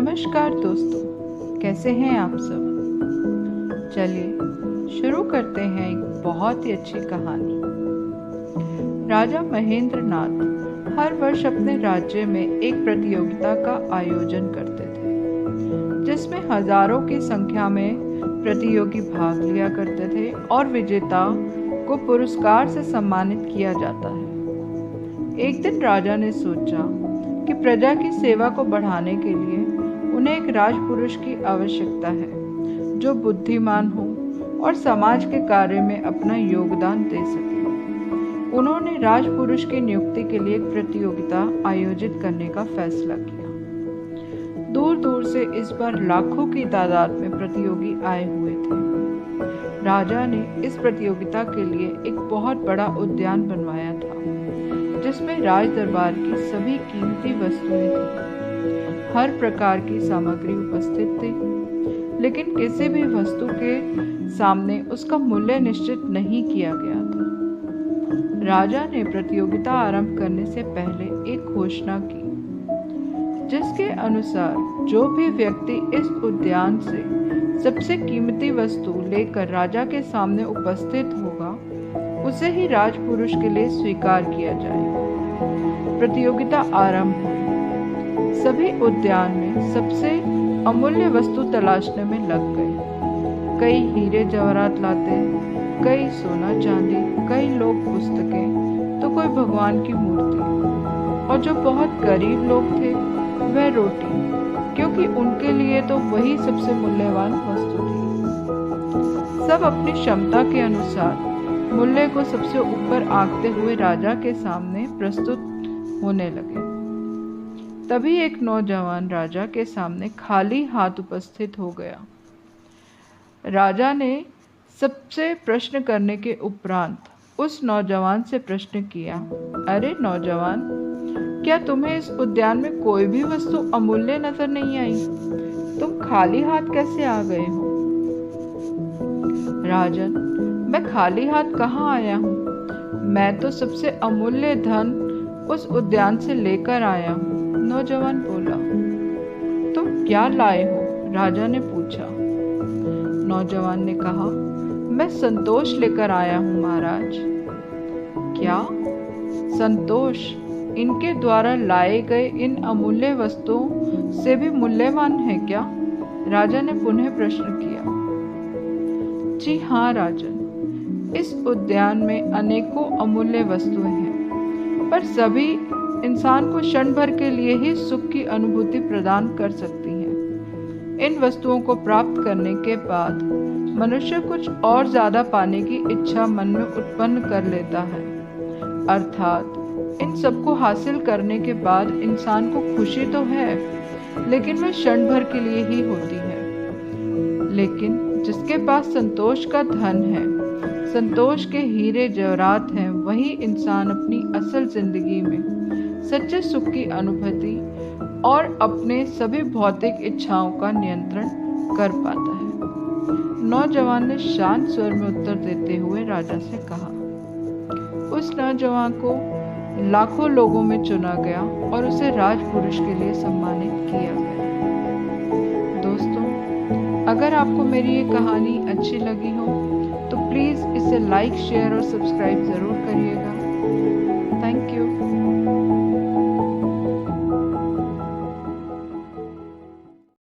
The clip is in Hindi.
नमस्कार दोस्तों, कैसे हैं आप सब। चलिए शुरू करते हैं एक बहुत ही अच्छी कहानी। राजा महेंद्र नाथ हर वर्ष अपने राज्य में एक प्रतियोगिता का आयोजन करते थे, जिसमें हजारों की संख्या में प्रतियोगी भाग लिया करते थे और विजेता को पुरस्कार से सम्मानित किया जाता है। एक दिन राजा ने सोचा कि प्रजा की सेवा को बढ़ाने के लिए उन्हें एक राजपुरुष की आवश्यकता है जो बुद्धिमान हो और समाज के कार्य में अपना योगदान दे सके। उन्होंने राजपुरुष की नियुक्ति के लिए एक प्रतियोगिता आयोजित करने का फैसला किया। दूर दूर से इस बार लाखों की तादाद में प्रतियोगी आए हुए थे। राजा ने इस प्रतियोगिता के लिए एक बहुत बड़ा उद्यान बनवाया था, जिसमें राज दरबार की सभी कीमती वस्तुएं थी। हर प्रकार की सामग्री उपस्थित थी, लेकिन किसी भी वस्तु के सामने उसका मूल्य निश्चित नहीं किया गया था। राजा ने प्रतियोगिता आरंभ करने से पहले एक घोषणा की, जिसके अनुसार जो भी व्यक्ति इस उद्यान से सबसे कीमती वस्तु लेकर राजा के सामने उपस्थित होगा, उसे ही राजपुरुष के लिए स्वीकार किया जाएगा। प्रतियोगिता आरंभ हुई। सभी उद्यान में सबसे अमूल्य वस्तु तलाशने में लग गए। कई हीरे जवाहरात लाते, कई सोना चांदी, कई लोग पुस्तकें, तो कोई भगवान की मूर्ति, और जो बहुत गरीब लोग थे वह रोटी, क्योंकि उनके लिए तो वही सबसे मूल्यवान वस्तु थी। सब अपनी क्षमता के अनुसार मूल्य को सबसे ऊपर आंकते हुए राजा के सामने प्रस्तुत होने लगे। तभी एक नौजवान राजा के सामने खाली हाथ उपस्थित हो गया। राजा ने सबसे प्रश्न करने के उपरांत उस नौजवान से प्रश्न किया, अरे नौजवान, क्या तुम्हें इस उद्यान में कोई भी वस्तु अमूल्य नजर नहीं आई? तुम खाली हाथ कैसे आ गए हो? राजन, मैं खाली हाथ कहाँ आया हूँ? मैं तो सबसे अमूल्य धन उस उद्यान से लेकर आया हूँ। नौजवान बोला। तुम क्या लाए हो? राजा ने पूछा। नौजवान ने कहा, मैं संतोष लेकर आया हूँ महाराज। क्या संतोष इनके द्वारा लाए गए इन अमूल्य वस्तुओं से भी मूल्यवान है क्या? राजा ने पुनः प्रश्न किया। जी हाँ राजन, इस उद्यान में अनेकों अमूल्य वस्तुएं हैं, पर सभी इंसान को क्षण भर के लिए ही सुख की अनुभूति प्रदान कर सकती हैं। इन वस्तुओं को प्राप्त करने के बाद मनुष्य कुछ और ज्यादा पाने की इच्छा मन में उत्पन्न कर लेता है। अर्थात इन सबको हासिल करने के बाद इंसान को खुशी तो है, लेकिन वह क्षण भर के लिए ही होती है। लेकिन जिसके पास संतोष का धन है, संतोष के हीरे जवाहरात हैं, वही इंसान अपनी असल जिंदगी में सच्चे सुख की अनुभूति और अपने सभी भौतिक इच्छाओं का नियंत्रण कर पाता है। नौजवान ने शांत स्वर में उत्तर देते हुए राजा से कहा। उस नौजवान को लाखों लोगों में चुना गया और उसे राजपुरुष के लिए सम्मानित किया गया। दोस्तों, अगर आपको मेरी ये कहानी अच्छी लगी हो तो प्लीज़ इसे लाइक, शेयर और सब्सक्राइब ज़रूर करिएगा। Thank you.